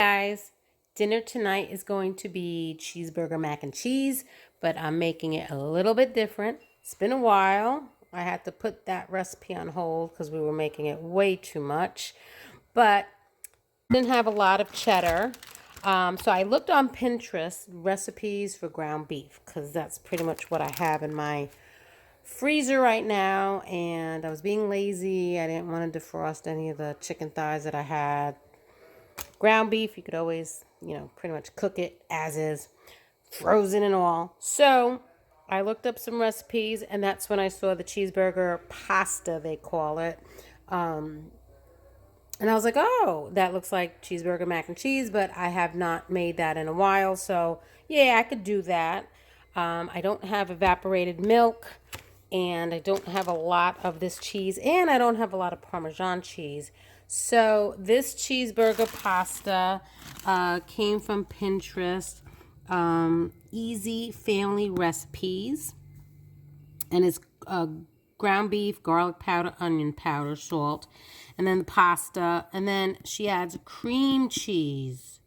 Guys, dinner tonight is going to be cheeseburger mac and cheese, but I'm making it a little bit different. It's been a while. I had to put that recipe on hold because we were making it way too much, but didn't have a lot of cheddar. So I looked on Pinterest recipes for ground beef because that's pretty much what I have in my freezer right now, and I was being lazy. I didn't want to defrost any of the chicken thighs that I had. Ground beef, you could always, pretty much cook it as is, frozen and all. So I looked up some recipes, and that's when I saw the cheeseburger pasta, they call it. And I was like, oh, that looks like cheeseburger mac and cheese, but I have not made that in a while. So yeah, I could do that. I don't have evaporated milk, and I don't have a lot of this cheese, and I don't have a lot of Parmesan cheese. So this cheeseburger pasta came from Pinterest, Easy Family Recipes, and it's ground beef, garlic powder, onion powder, salt, and then the pasta, and then she adds cream cheese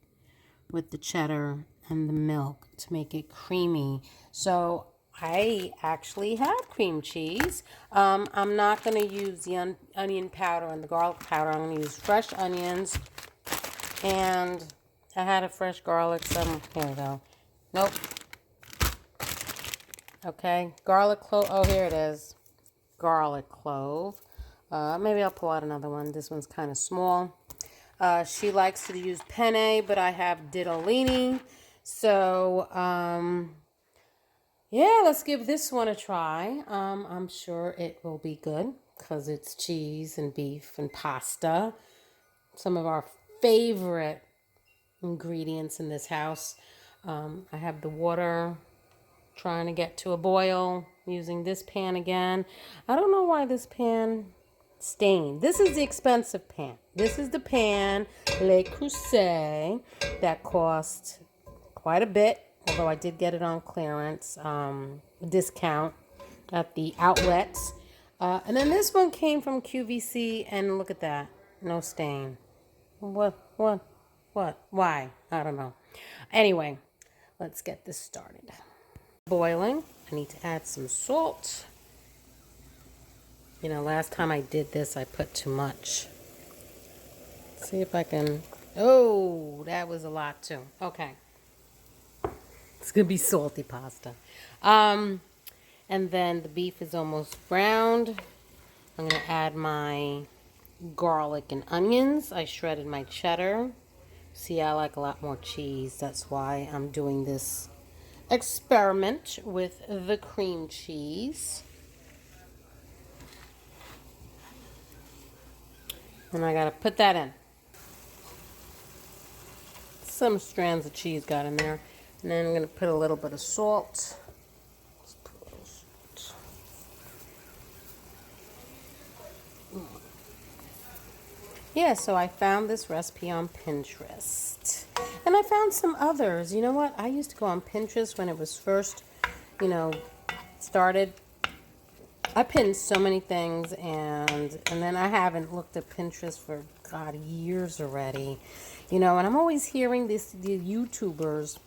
with the cheddar and the milk to make it creamy. So I actually have cream cheese. I'm not going to use the onion powder and the garlic powder. I'm going to use fresh onions. And I had a fresh garlic. Here we go. Nope. Okay. Garlic clove. Oh, here it is. Garlic clove. Maybe I'll pull out another one. This one's kind of small. She likes to use penne, but I have ditalini. So, yeah, let's give this one a try. I'm sure it will be good because it's cheese and beef and pasta. Some of our favorite ingredients in this house. I have the water trying to get to a boil using this pan again. I don't know why this pan stained. This is the expensive pan. This is the pan Le Creuset that cost quite a bit, although I did get it on clearance, discount at the outlets. And then this one came from QVC, and look at that. No stain. What? Why? I don't know. Anyway, let's get this started. Boiling. I need to add some salt. Last time I did this, I put too much. Let's see if I can... Oh, that was a lot too. Okay. It's going to be salty pasta. And then the beef is almost browned. I'm going to add my garlic and onions. I shredded my cheddar. See, I like a lot more cheese. That's why I'm doing this experiment with the cream cheese. And I got to put that in. Some strands of cheese got in there. And then I'm going to put a little bit of salt. Yeah, so I found this recipe on Pinterest. And I found some others. You know what? I used to go on Pinterest when it was first, started. I pinned so many things, and then I haven't looked at Pinterest for, God, years already. And I'm always hearing the YouTubers,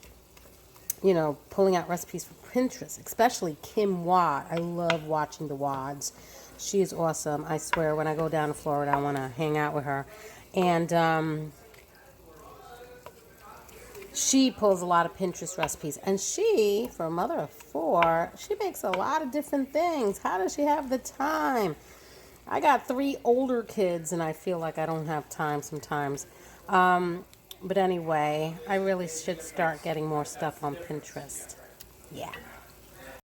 pulling out recipes from Pinterest, especially Kim Watt. I love watching the Wads. She is awesome. I swear, when I go down to Florida, I want to hang out with her. And she pulls a lot of Pinterest recipes. And she, for a mother of four, she makes a lot of different things. How does she have the time? I got 3 older kids, and I feel like I don't have time sometimes. But anyway, I really should start getting more stuff on Pinterest. Yeah.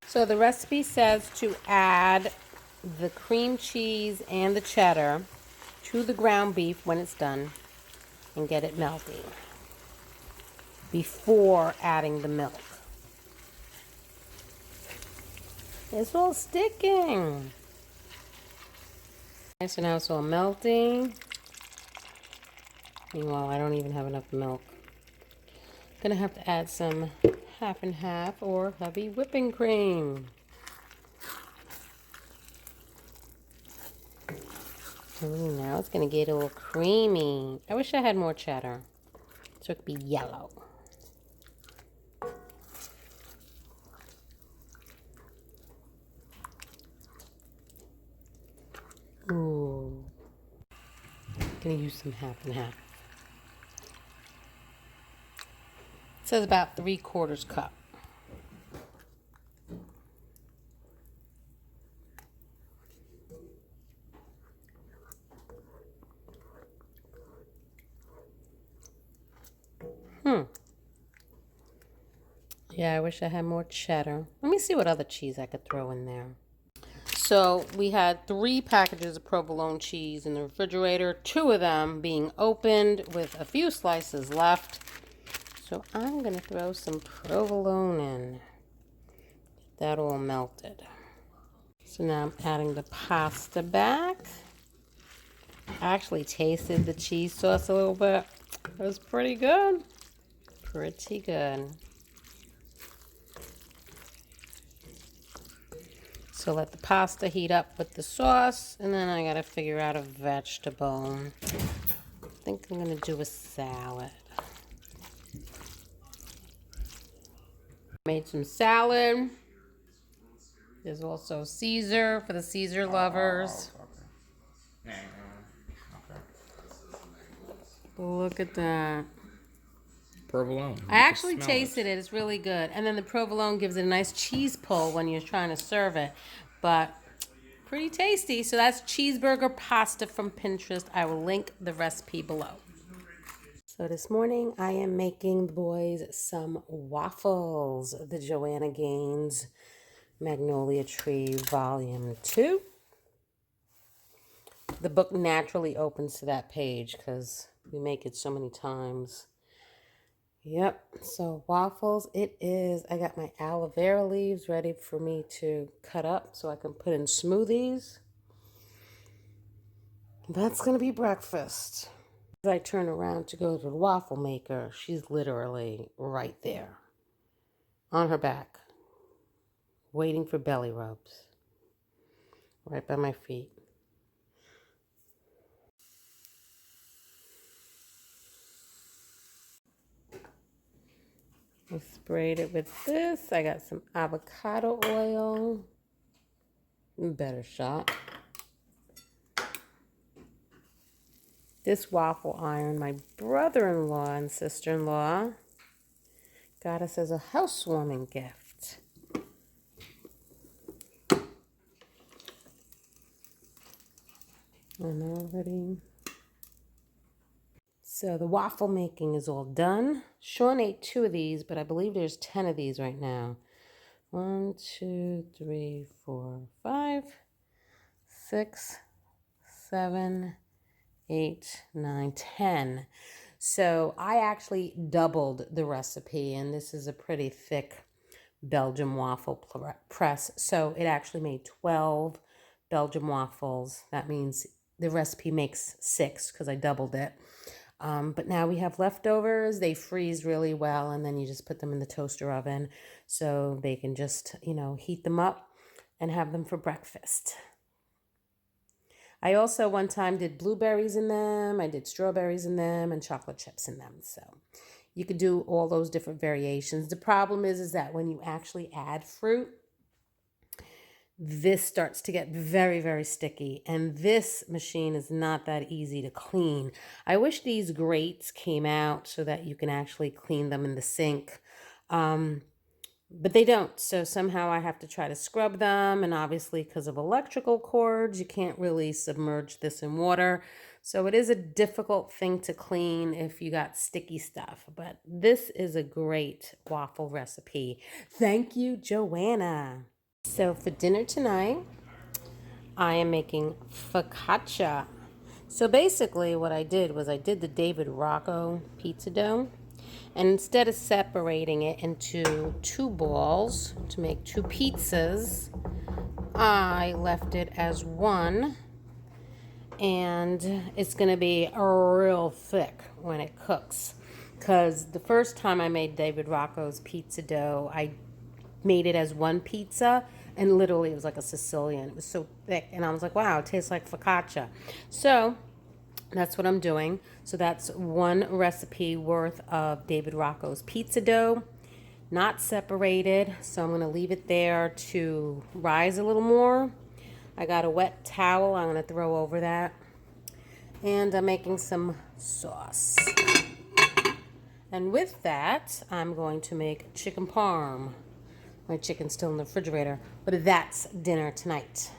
So the recipe says to add the cream cheese and the cheddar to the ground beef when it's done and get it melting before adding the milk. It's all sticking. So now it's all melting. Meanwhile, I don't even have enough milk. Gonna have to add some half and half or heavy whipping cream. Ooh, now it's gonna get all creamy. I wish I had more cheddar. So it could be yellow. Ooh. Gonna use some half and half. It says about 3/4 cup. Yeah, I wish I had more cheddar. Let me see what other cheese I could throw in there. So we had 3 packages of provolone cheese in the refrigerator, 2 of them being opened with a few slices left. So I'm going to throw some provolone in. Get that all melted. So now I'm adding the pasta back. I actually tasted the cheese sauce a little bit. It was pretty good. Pretty good. So let the pasta heat up with the sauce, and then I gotta figure out a vegetable. I think I'm gonna do a salad. Made some salad. There's also Caesar for the Caesar lovers. Okay. Look at that. Provolone. I actually tasted it. It's really good. And then the provolone gives it a nice cheese pull when you're trying to serve it. But pretty tasty. So that's cheeseburger pasta from Pinterest. I will link the recipe below. So this morning I am making the boys some waffles. The Joanna Gaines Magnolia Tree Volume 2. The book naturally opens to that page because we make it so many times. Yep, so waffles it is. I got my aloe vera leaves ready for me to cut up so I can put in smoothies. That's going to be breakfast. As I turn around to go to the waffle maker, she's literally right there on her back, waiting for belly rubs, right by my feet. I sprayed it with this. I got some avocado oil. Better shot. This waffle iron, my brother-in-law and sister-in-law got us as a housewarming gift. And already. So the waffle making is all done. Sean ate 2 of these, but I believe there's 10 of these right now. 1, 2, 3, 4, 5, 6, 7, 8, 9, 10. So I actually doubled the recipe, and this is a pretty thick Belgian waffle press. So it actually made 12 Belgian waffles. That means the recipe makes 6 because I doubled it. But now we have leftovers. They freeze really well, and then you just put them in the toaster oven so they can just, heat them up and have them for breakfast. I also one time did blueberries in them. I did strawberries in them and chocolate chips in them. So you could do all those different variations. The problem is that when you actually add fruit, this starts to get very, very sticky. And this machine is not that easy to clean. I wish these grates came out so that you can actually clean them in the sink. But they don't. So somehow I have to try to scrub them. And obviously because of electrical cords, you can't really submerge this in water. So it is a difficult thing to clean if you got sticky stuff. But this is a great waffle recipe. Thank you, Joanna. So for dinner tonight, I am making focaccia. So basically what I did was I did the David Rocco pizza dough. And instead of separating it into 2 balls to make 2 pizzas, I left it as one. And it's going to be real thick when it cooks. Because the first time I made David Rocco's pizza dough, I made it as one pizza, and literally it was like a Sicilian. It was so thick, and I was like, wow, it tastes like focaccia. So That's what I'm doing. So that's one recipe worth of David Rocco's pizza dough, not separated. So I'm going to leave it there to rise a little more. I got a wet towel I'm going to throw over that. And I'm making some sauce. And with that, I'm going to make chicken parm. My chicken's still in the refrigerator, but that's dinner tonight.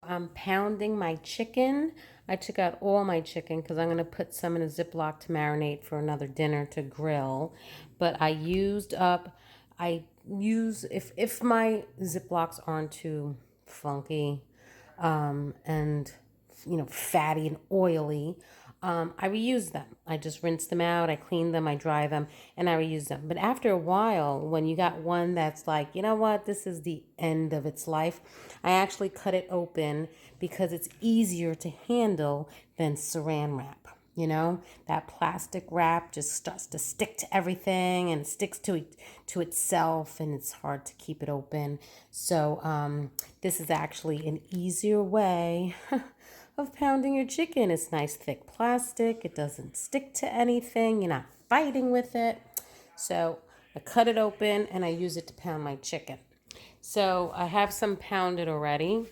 I'm pounding my chicken. I took out all my chicken because I'm going to put some in a Ziploc to marinate for another dinner to grill. But I used up, if my Ziplocs aren't too funky and, fatty and oily, I reuse them. I just rinse them out, I clean them, I dry them, and I reuse them. But after a while, when you got one that's like, you know what, this is the end of its life, I actually cut it open because it's easier to handle than saran wrap. That plastic wrap just starts to stick to everything and it sticks to itself, and it's hard to keep it open. So this is actually an easier way of pounding your chicken. It's nice thick plastic. It doesn't stick to anything. You're not fighting with it. So I cut it open and I use it to pound my chicken. So I have some pounded already.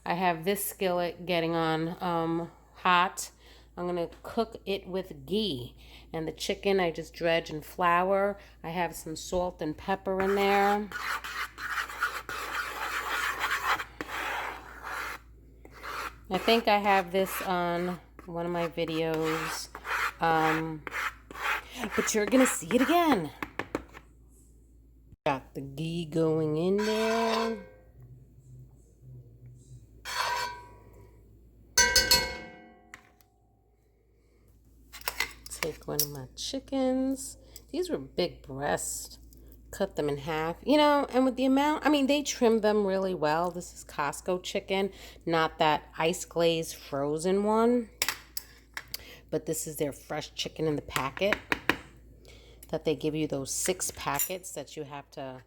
I have this skillet getting on hot. I'm going to cook it with ghee. And the chicken I just dredge in flour. I have some salt and pepper in there. I think I have this on one of my videos, but you're going to see it again. Got the ghee going in there. Take one of my chickens. These were big breasts. Cut them in half, and with the amount, they trim them really well. This is Costco chicken, not that ice glazed frozen one, but this is their fresh chicken in the packet that they give you, those 6 packets that you have to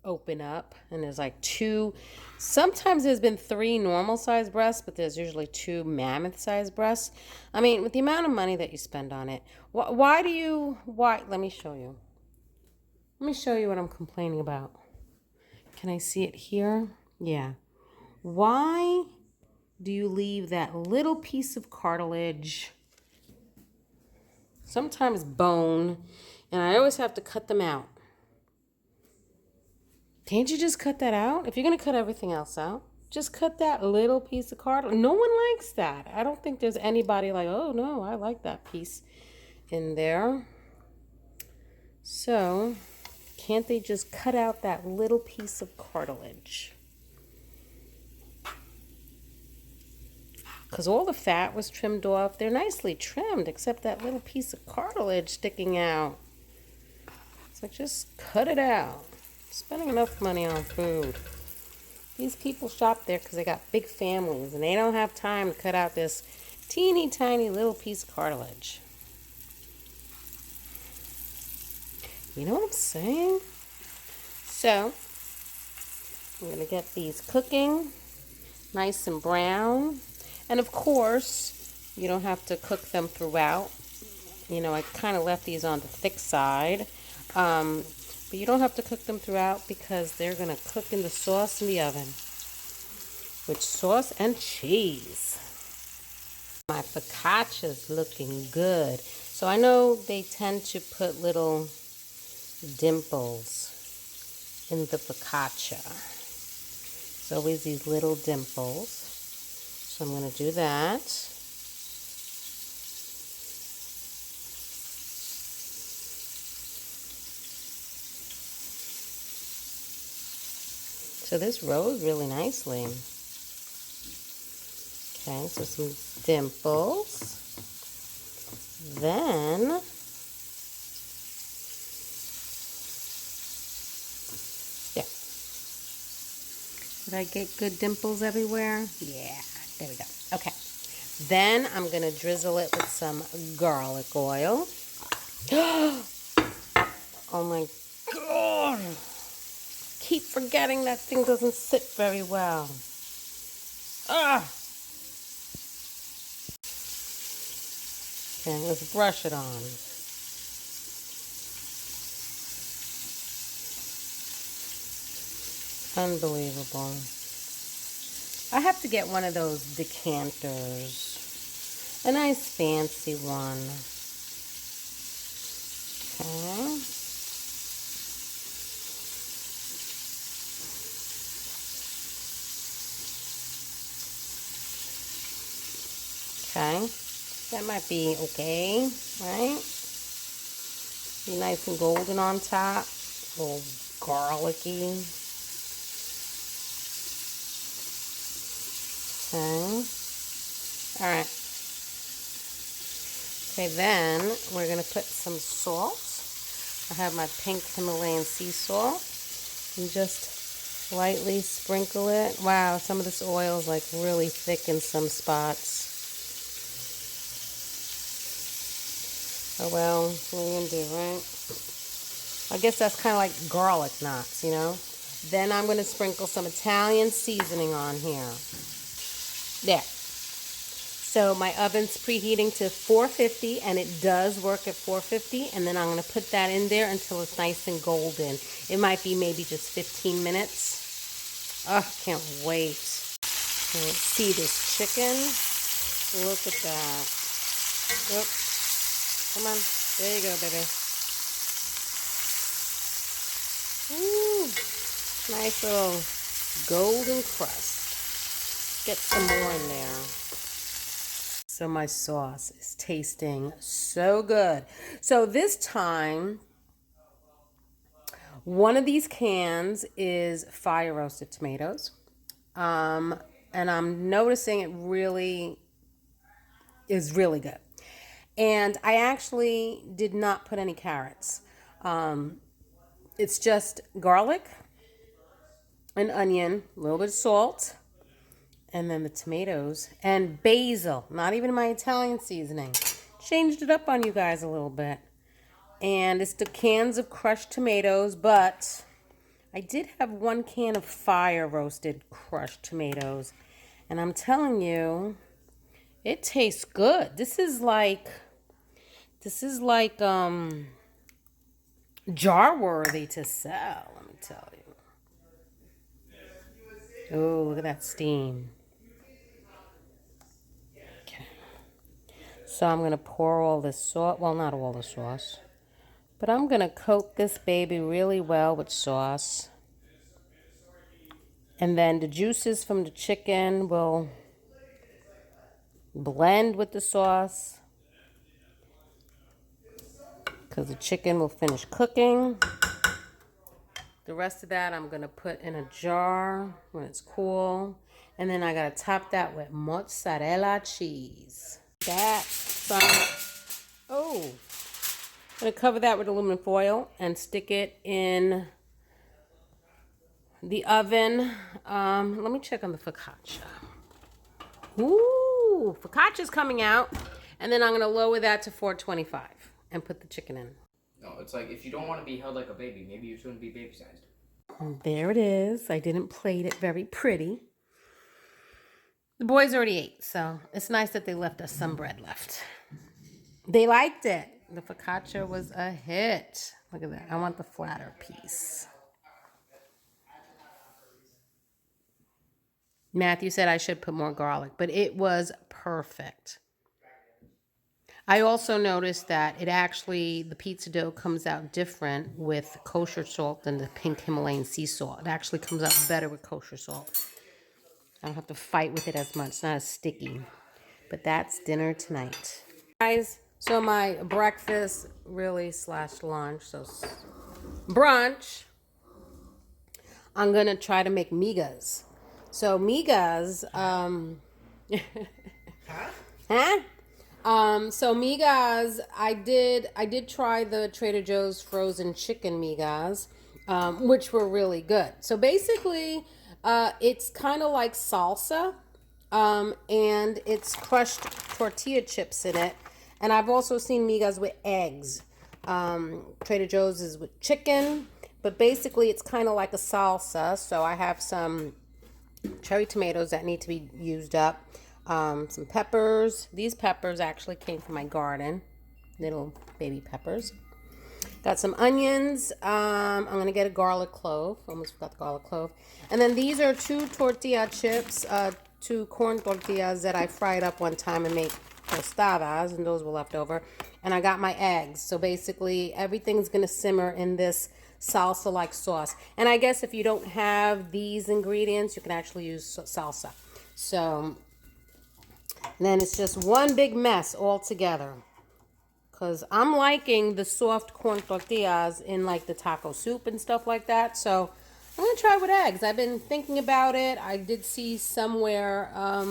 open up. And there's like 2, sometimes there's been 3 normal size breasts, but there's usually 2 mammoth size breasts. With the amount of money that you spend on it, why, let me show you. Let me show you what I'm complaining about. Can I see it here? Yeah. Why do you leave that little piece of cartilage, sometimes bone, and I always have to cut them out? Can't you just cut that out? If you're going to cut everything else out, just cut that little piece of cartilage. No one likes that. I don't think there's anybody like, oh no, I like that piece in there. So can't they just cut out that little piece of cartilage? Because all the fat was trimmed off. They're nicely trimmed, except that little piece of cartilage sticking out. It's like, just cut it out. Spending enough money on food. These people shop there because they got big families, and they don't have time to cut out this teeny tiny little piece of cartilage. You know what I'm saying? So, I'm going to get these cooking nice and brown. And of course, you don't have to cook them throughout. I kind of left these on the thick side. But you don't have to cook them throughout because they're going to cook in the sauce in the oven. With sauce and cheese. My focaccia's looking good. So I know they tend to put little dimples in the focaccia. It's always these little dimples. So I'm going to do that. So this rose really nicely. Okay, so some dimples. Then did I get good dimples everywhere? Yeah, there we go. Okay. Then I'm going to drizzle it with some garlic oil. Oh my God. Keep forgetting that thing doesn't sit very well. Ah. Okay, let's brush it on. Unbelievable. I have to get one of those decanters. A nice fancy one. Okay. Okay. That might be okay, right? Be nice and golden on top. A little garlicky. Okay. Alright. Okay, then we're going to put some salt. I have my pink Himalayan sea salt. And just lightly sprinkle it. Wow, some of this oil is like really thick in some spots. Oh well, what are you going to do, right? I guess that's kind of like garlic knots, you know? Then I'm going to sprinkle some Italian seasoning on here. There. So my oven's preheating to 450, and it does work at 450. And then I'm going to put that in there until it's nice and golden. It might be maybe just 15 minutes. Oh, can't wait. Let's see this chicken. Look at that. Oop. Come on. There you go, baby. Ooh. Nice little golden crust. Get some more in there. So my sauce is tasting so good. So this time, one of these cans is fire roasted tomatoes. And I'm noticing it really is really good. And I actually did not put any carrots. It's just garlic, an onion, a little bit of salt, and then the tomatoes and basil. Not even my Italian seasoning. Changed it up on you guys a little bit. And it's the cans of crushed tomatoes, but I did have one can of fire roasted crushed tomatoes. And I'm telling you, it tastes good. This is like jar worthy to sell, let me tell you. Oh, look at that steam. Okay. So I'm going to pour all this sauce. Well, not all the sauce. But I'm going to coat this baby really well with sauce. And then the juices from the chicken will blend with the sauce. Because the chicken will finish cooking. The rest of that I'm going to put in a jar when it's cool. And then I got to top that with mozzarella cheese. Oh. I'm going to cover that with aluminum foil and stick it in the oven. Let me check on the focaccia. Ooh, focaccia's coming out. And then I'm going to lower that to 425 and put the chicken in. No, it's like if you don't want to be held like a baby, maybe you shouldn't be baby-sized. There it is. I didn't plate it very pretty. The boys already ate, so it's nice that they left us some bread left. They liked it. The focaccia was a hit. Look at that. I want the flatter piece. Matthew said I should put more garlic, but it was perfect. I also noticed that the pizza dough comes out different with kosher salt than the pink Himalayan sea salt. It actually comes out better with kosher salt. I don't have to fight with it as much. It's not as sticky. But that's dinner tonight. Guys, so my breakfast really / lunch, so brunch, I'm going to try to make migas. So migas, so migas, I did try the Trader Joe's frozen chicken migas, which were really good. So basically, it's kind of like salsa, and it's crushed tortilla chips in it. And I've also seen migas with eggs. Trader Joe's is with chicken, but basically it's kind of like a salsa. So I have some cherry tomatoes that need to be used up. some peppers. These peppers actually came from my garden, little baby peppers. Got some onions. I'm going to get a garlic clove. Almost forgot the garlic clove. And then these are 2 tortilla chips, 2 corn tortillas that I fried up one time and made tostadas, and those were left over. And I got my eggs. So basically, everything's going to simmer in this salsa-like sauce. And I guess if you don't have these ingredients, you can actually use salsa. So, and then it's just one big mess all together. Because I'm liking the soft corn tortillas in like the taco soup and stuff like that. So I'm going to try it with eggs. I've been thinking about it. I did see somewhere, I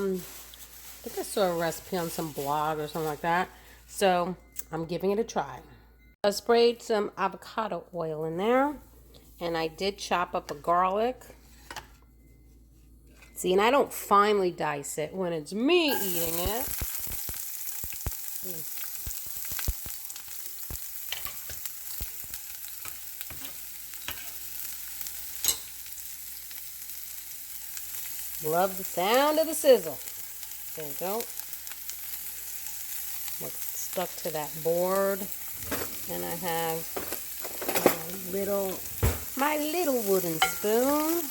think I saw a recipe on some blog or something like that. So I'm giving it a try. I sprayed some avocado oil in there. And I did chop up a garlic. See, and I don't finely dice it when it's me eating it. Love the sound of the sizzle. There you go. Look, stuck to that board. And I have my little wooden spoon.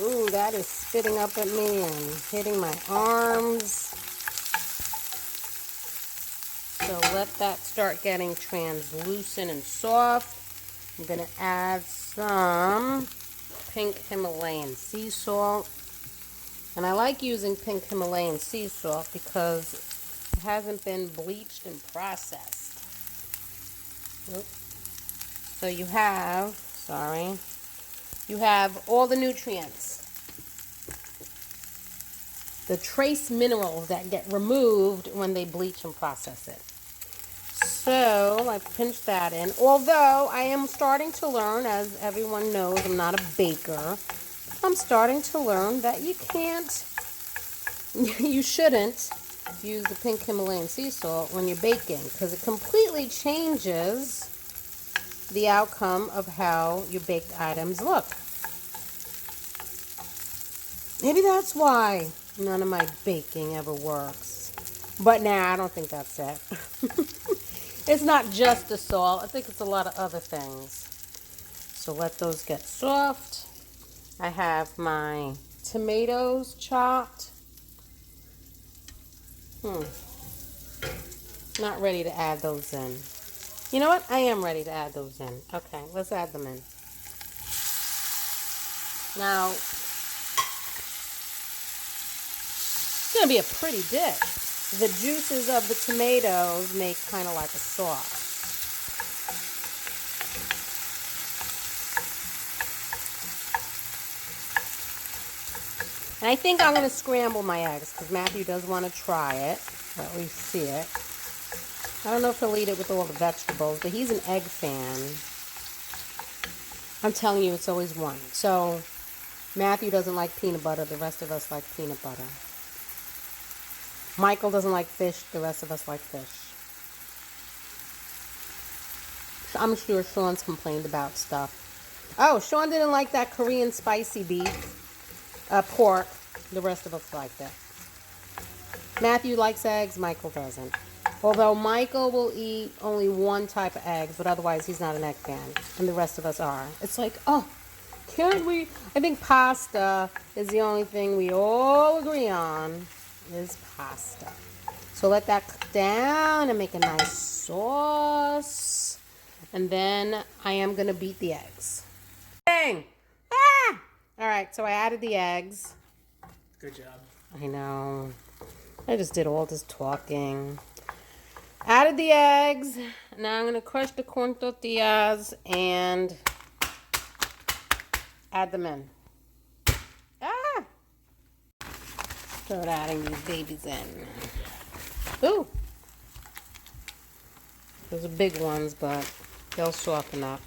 Ooh, that is spitting up at me and hitting my arms. So let that start getting translucent and soft. I'm going to add some pink Himalayan sea salt. And I like using pink Himalayan sea salt because it hasn't been bleached and processed. Oops. So you have all the nutrients. The trace minerals that get removed when they bleach and process it. So I pinched that in. Although I am starting to learn, as everyone knows, I'm not a baker. I'm starting to learn that you shouldn't use the pink Himalayan sea salt when you're baking because it completely changes the outcome of how your baked items look. Maybe that's why none of my baking ever works. But nah, I don't think that's it. It's not just the salt. I think it's a lot of other things. So let those get soft. I have my tomatoes chopped. Not ready to add those in. You know what? I am ready to add those in. Okay, let's add them in. Now, it's going to be a pretty dish. The juices of the tomatoes make kind of like a sauce. And I think I'm going to scramble my eggs because Matthew does want to try it, or at least see it. I don't know if he'll eat it with all the vegetables, but he's an egg fan. I'm telling you, it's always one. So Matthew doesn't like peanut butter. The rest of us like peanut butter. Michael doesn't like fish. The rest of us like fish. I'm sure Sean's complained about stuff. Oh, Sean didn't like that Korean spicy beef, pork. The rest of us liked it. Matthew likes eggs. Michael doesn't. Although Michael will eat only one type of eggs, but otherwise he's not an egg fan. And the rest of us are. It's like, oh, can't we? I think pasta is the only thing we all agree on. Is pasta. So let that cook down and make a nice sauce. And then I am going to beat the eggs. Bang! Ah! All right, so I added the eggs. Good job. I know. I just did all this talking. Added the eggs. Now I'm going to crush the corn tortillas and add them in. Ah! Start adding these babies in. Ooh. Those are big ones, but they'll soften up.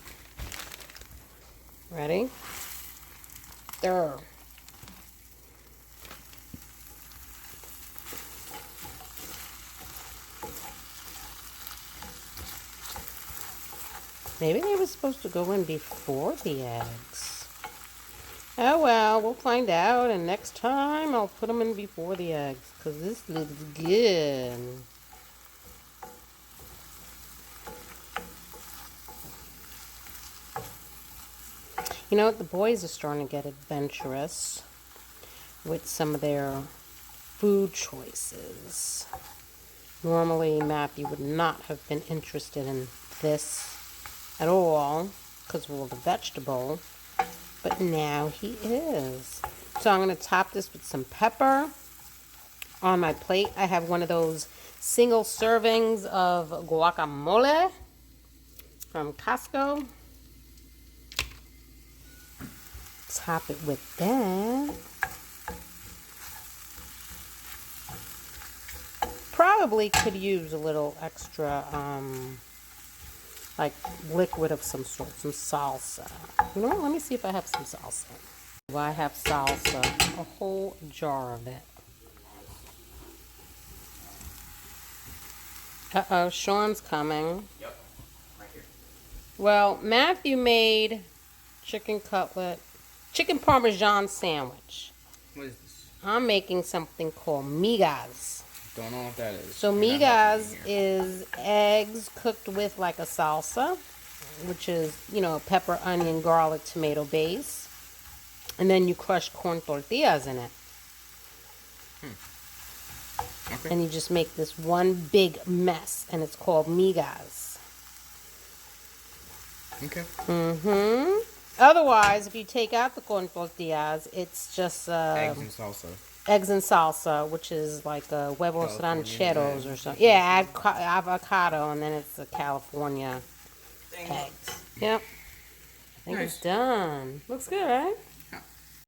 Ready? There. Maybe they were supposed to go in before the eggs. Oh well, we'll find out, and next time I'll put them in before the eggs, because this looks good. You know what, the boys are starting to get adventurous with some of their food choices. Normally, Matthew would not have been interested in this at all because of all the vegetable, but now he is. So I'm going to top this with some pepper. On my plate, I have one of those single servings of guacamole from Costco. Top it with that. Probably could use a little extra, like liquid of some sort, some salsa. You know what? Let me see if I have some salsa. Well, I have salsa, a whole jar of it. Uh-oh, Sean's coming. Yep, right here. Well, Matthew made chicken parmesan sandwich. What is this? I'm making something called migas. Don't know what that is. So migas is eggs cooked with like a salsa, which is, you know, pepper, onion, garlic, tomato base. And then you crush corn tortillas in it. Okay. And you just make this one big mess, and it's called migas. Okay. Mm-hmm. Otherwise, if you take out the corn tortillas, it's just Eggs and salsa. eggs and salsa, which is like huevos California rancheros eggs. or something. Yeah, add avocado, and then it's a California eggs. Yep. I think Nice. it's done. Looks good, right? Yeah.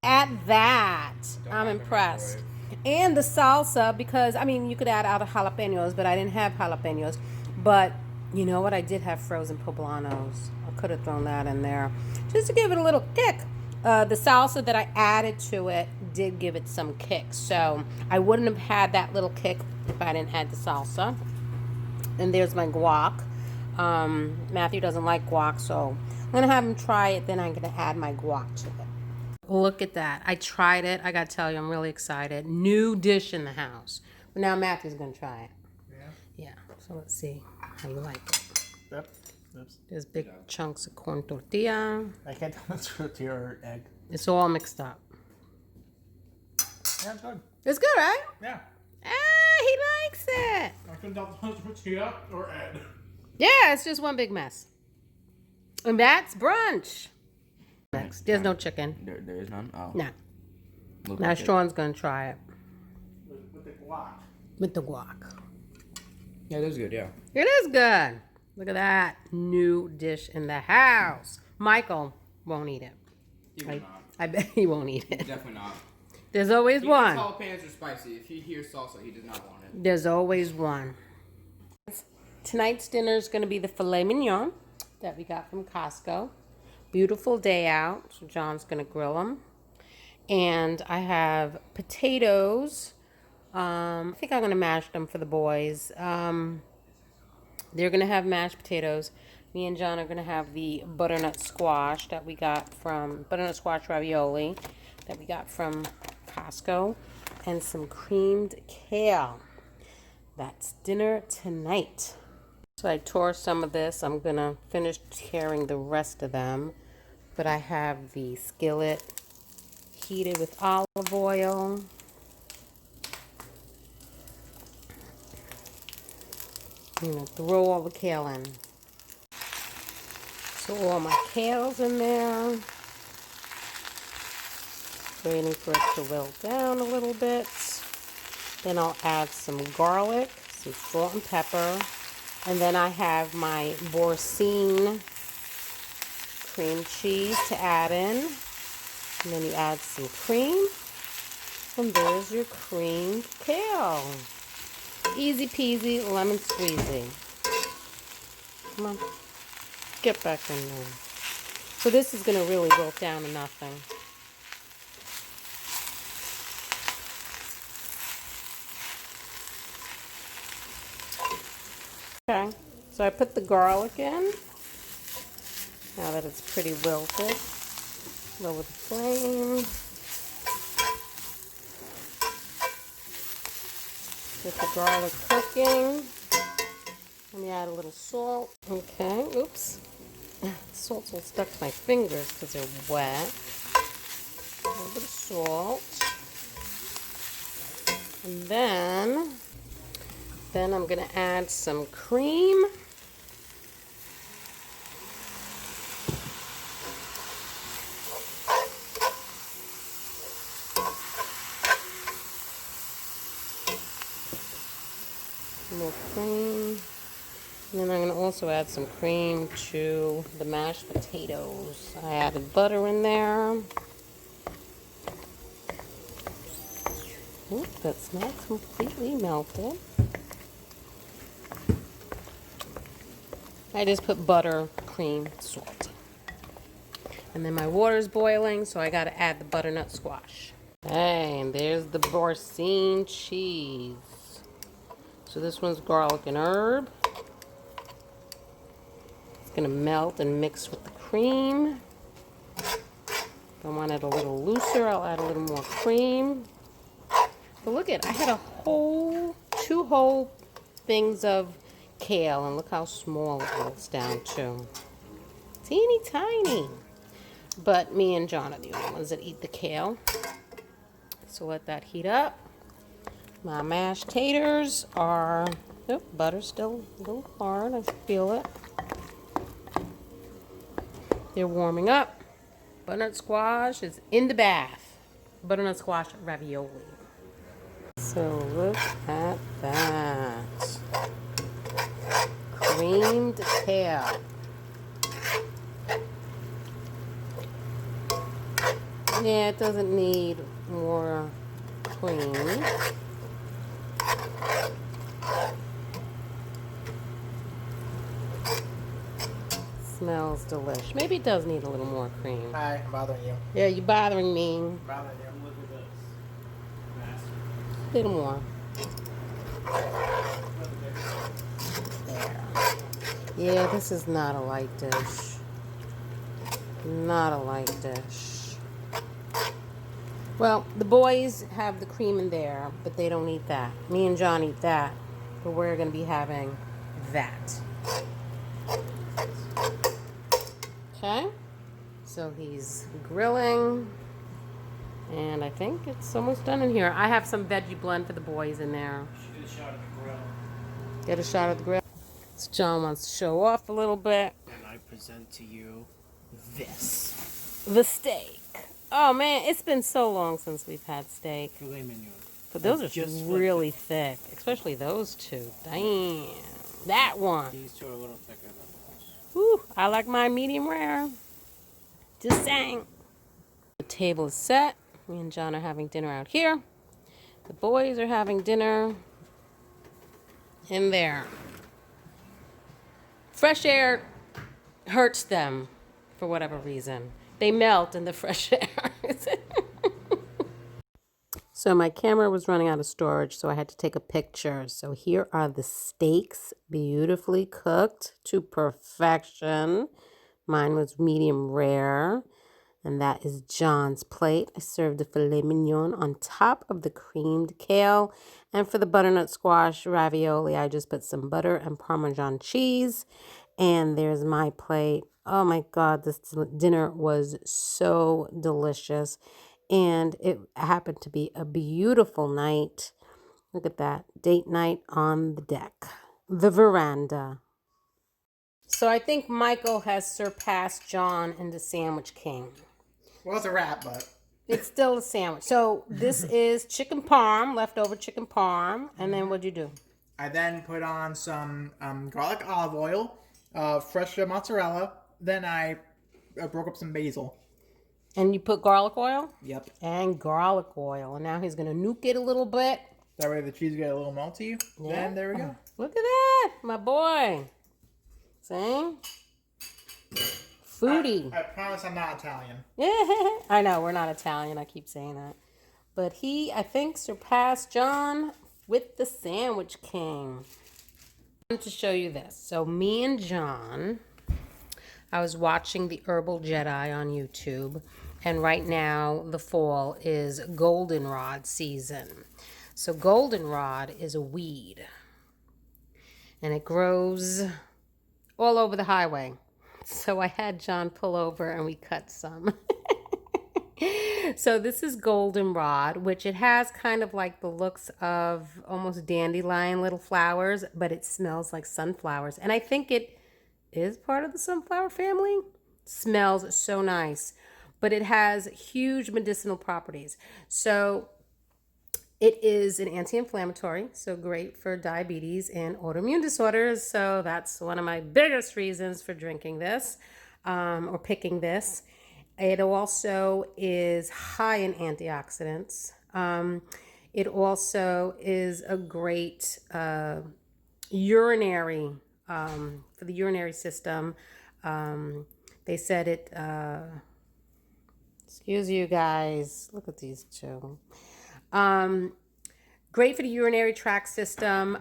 At that, Don't I'm mind the impressed. microwave. And the salsa, because, I mean, you could add other jalapenos, but I didn't have jalapenos. But you know what? I did have frozen poblanos. I could have thrown that in there just to give it a little kick. The salsa that I added to it did give it some kick. So I wouldn't have had that little kick if I didn't add the salsa. And there's my guac. Matthew doesn't like guac, so I'm going to have him try it. Then I'm going to add my guac to it. Look at that. I tried it. I got to tell you, I'm really excited. New dish in the house. But now Matthew's going to try it. Yeah. Yeah. So let's see how you like it. Yep. Oops. There's big chunks of corn tortilla. I can't tell it's tortilla or egg. It's all mixed up. Yeah, it's good. It's good, right? Yeah. Ah, he likes it. I couldn't tell if it's tortilla or egg. Yeah, it's just one big mess. And that's brunch. Next. There's no chicken. There is none? Oh. No. Look Now like it. Sean's going to try it With the guac. with the guac. Yeah, that's good, yeah. It is good. Look at that. New dish in the house. Michael won't eat it. He will not. I bet he won't eat it. Definitely not. There's always He one. thinks jalapenos are spicy. If he hears salsa, he does not want it. There's always one. Tonight's dinner is going to be the filet mignon that we got from Costco. Beautiful day out, so John's going to grill them. And I have potatoes. I think I'm going to mash them for the boys. They're going to have mashed potatoes. Me and John are going to have the butternut squash that we got from, butternut squash ravioli that we got from Costco. And some creamed kale. That's dinner tonight. So I tore some of this. I'm going to finish tearing the rest of them. But I have the skillet heated with olive oil. I'm going to throw all the kale in. So all my kale's in there. Waiting for it to wilt down a little bit. Then I'll add some garlic, some salt and pepper. And then I have my Boursin cream cheese to add in. And then you add some cream. And there's your creamed kale. Easy peasy, lemon squeezy. Come on. Get back in there. So this is going to really wilt down to nothing. Okay, so I put the garlic in. Now that it's pretty wilted, lower the flame. Get the garlic cooking. Let me add a little salt. Okay, oops. Salt's all stuck to my fingers because they're wet. A little bit of salt. And then I'm going to add some cream. More cream. And then I'm going to also add some cream to the mashed potatoes. I added butter in there. Oop, that's not completely melted. I just put butter, cream, salt. And then my water's boiling, so I got to add the butternut squash. Hey, and there's the Boursin cheese. So this one's garlic and herb. It's gonna melt and mix with the cream. If I want it a little looser, I'll add a little more cream. But look at, I had two whole things of kale, and look how small it wilts down to. Teeny tiny. But me and John are the only ones that eat the kale. So let that heat up. My mashed taters are, oh, butter's still a little hard, I feel it. They're warming up. Butternut squash is in the bath. Butternut squash ravioli. So look at that. Creamed kale. Yeah, it doesn't need more cream. Smells delish. Maybe it does need a little more cream. Hi, I'm bothering you. Yeah, you're bothering me. Bothering you. Look at this. A little more. There. Yeah, this is not a light dish. Not a light dish. Well, the boys have the cream in there, but they don't eat that. Me and John eat that, but we're going to be having that. Okay, so he's grilling, and I think it's almost done in here. I have some veggie blend for the boys in there. Get a shot of the grill. Get a shot of the grill. So John wants to show off a little bit. And I present to you this. The steak. Oh man, it's been so long since we've had steak. Filet mignon. But those are just really thick, especially those two. Damn, that one. These two are a little thicker than those. Whew, I like mine medium rare. Just saying. The table is set. Me and John are having dinner out here. The boys are having dinner in there. Fresh air hurts them for whatever reason. They melt in the fresh air. So my camera was running out of storage, so I had to take a picture. So here are the steaks, beautifully cooked to perfection. Mine was medium rare, and that is John's plate. I served the filet mignon on top of the creamed kale. And for the butternut squash ravioli, I just put some butter and Parmesan cheese. And there's my plate. Oh my God, this dinner was so delicious. And it happened to be a beautiful night. Look at that. Date night on the deck. The veranda. So I think Michael has surpassed John in the Sandwich King. Well, it's a wrap, but It's still a sandwich. So this is chicken parm, leftover chicken parm. And then what'd you do? I then put on some garlic olive oil, fresh mozzarella. Then I broke up some basil. And you put garlic oil? Yep. And garlic oil. And now he's going to nuke it a little bit. That way the cheese get a little melty. Yeah. Then there we go. Look at that, my boy. See? Foodie. I promise I'm not Italian. Yeah, I know, we're not Italian. I keep saying that. But he, I think, surpassed John with the Sandwich King. I wanted to show you this. So me and John I was watching the Herbal Jedi on YouTube, and right now the fall is Goldenrod season. So Goldenrod is a weed, and it grows all over the highway. So I had John pull over and we cut some. So this is goldenrod, which it has kind of like the looks of almost dandelion little flowers, but it smells like sunflowers. And I think it is part of the sunflower family. Smells so nice, but it has huge medicinal properties. So it is an anti-inflammatory, so great for diabetes and autoimmune disorders. So that's one of my biggest reasons for drinking this or picking this. It also is high in antioxidants. It also is a great urinary, for the urinary system. They said it, excuse you guys, look at these two. Great for the urinary tract system,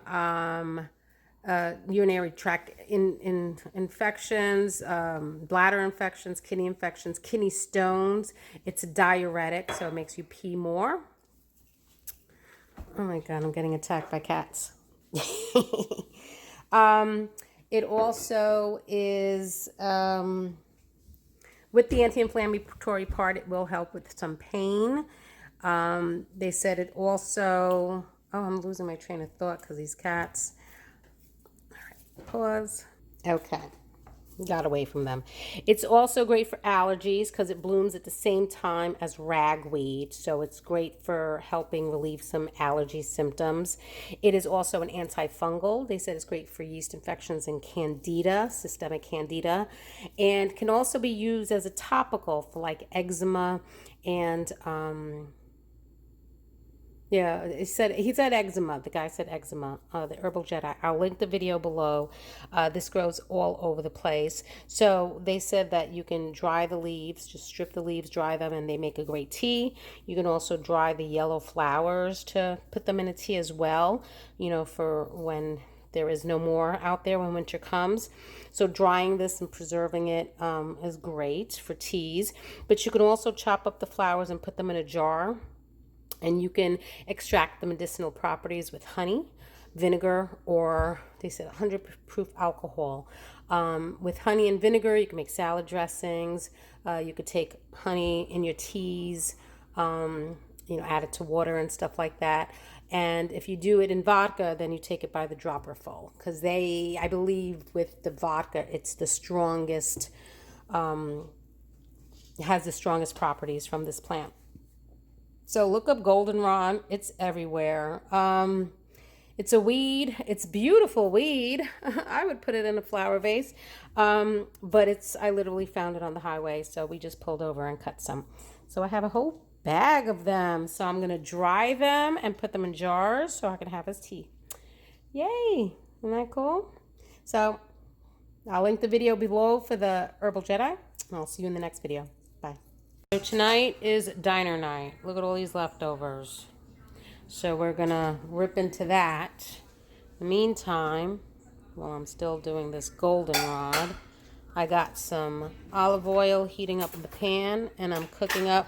urinary tract infections, bladder infections, kidney stones. It's a diuretic, so it makes you pee more. Oh my God, I'm getting attacked by cats. It also is, with the anti-inflammatory part, it will help with some pain. They said it also, oh, I'm losing my train of thought because these cats. All right, pause. Okay, got away from them. It's also great for allergies because it blooms at the same time as ragweed. So it's great for helping relieve some allergy symptoms. It is also an antifungal. They said it's great for yeast infections and candida, systemic candida, and can also be used as a topical for like eczema and yeah, he said eczema. The guy said eczema. The Herbal Jedi. I'll link the video below. This grows all over the place. So they said that you can dry the leaves, just strip the leaves, dry them, and they make a great tea. You can also dry the yellow flowers to put them in a tea as well, you know, for when there is no more out there when winter comes. So drying this and preserving it is great for teas. But you can also chop up the flowers and put them in a jar. And you can extract the medicinal properties with honey, vinegar, or they said 100 proof alcohol. With honey and vinegar, you can make salad dressings. You could take honey in your teas, add it to water and stuff like that. And if you do it in vodka, then you take it by the dropper full. Because I believe with the vodka, it's the strongest, it has the strongest properties from this plant. So look up goldenrod. It's everywhere. It's a weed. It's beautiful weed. I would put it in a flower vase. But I literally found it on the highway. So we just pulled over and cut some. So I have a whole bag of them. So I'm going to dry them and put them in jars so I can have as tea. Yay. Isn't that cool? So I'll link the video below for the Herbal Jedi. And I'll see you in the next video. Bye. So tonight is diner night. Look at all these leftovers. So we're gonna rip into that. In the meantime, while I'm still doing this goldenrod, I got some olive oil heating up in the pan, and I'm cooking up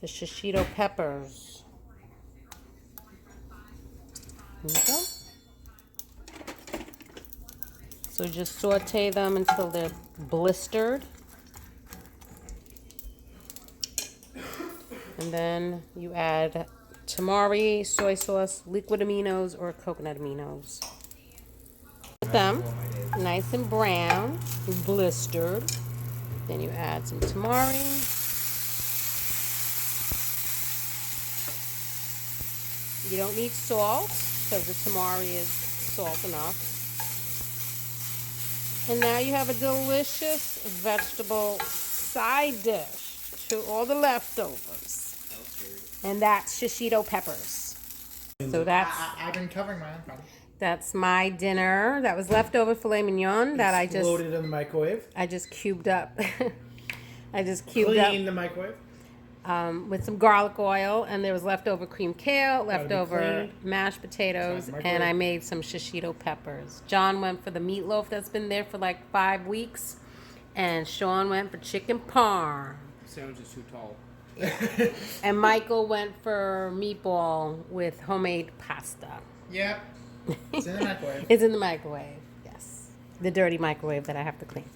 the shishito peppers. There you go. So just saute them until they're blistered. And then you add tamari, soy sauce, liquid aminos, or coconut aminos. Put them nice and brown, blistered. Then you add some tamari. You don't need salt because the tamari is salt enough. And now you have a delicious vegetable side dish to all the leftovers. And that's shishito peppers. So I've been covering my own problem. That's my dinner. That was leftover filet mignon that I just loaded in the microwave. I just cubed up. Clean the microwave. With some garlic oil, and there was leftover cream kale, leftover mashed potatoes, and I made some shishito peppers. John went for the meatloaf that's been there for like 5 weeks, And Sean went for chicken parm. Sandwich is too tall. And Michael went for meatball with homemade pasta. Yep. It's in the microwave. It's in the microwave, yes. The dirty microwave that I have to clean.